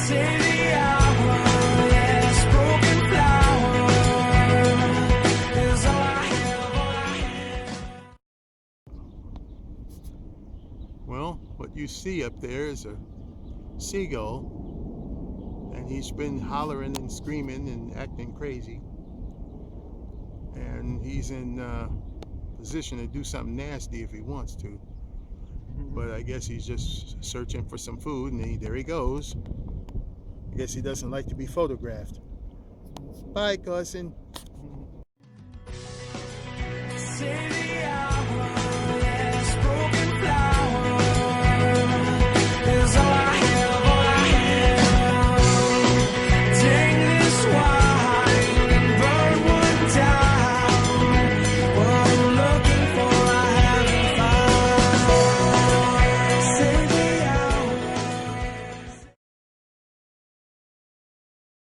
city hour, yes, broken flower is all I have, all I have. Well, what you see up there is a seagull, and he's been hollering and screaming and acting crazy, and he's in position to do something nasty if he wants to, but I guess he's just searching for some food, and there he goes. I guess he doesn't like to be photographed. Bye, cousin. City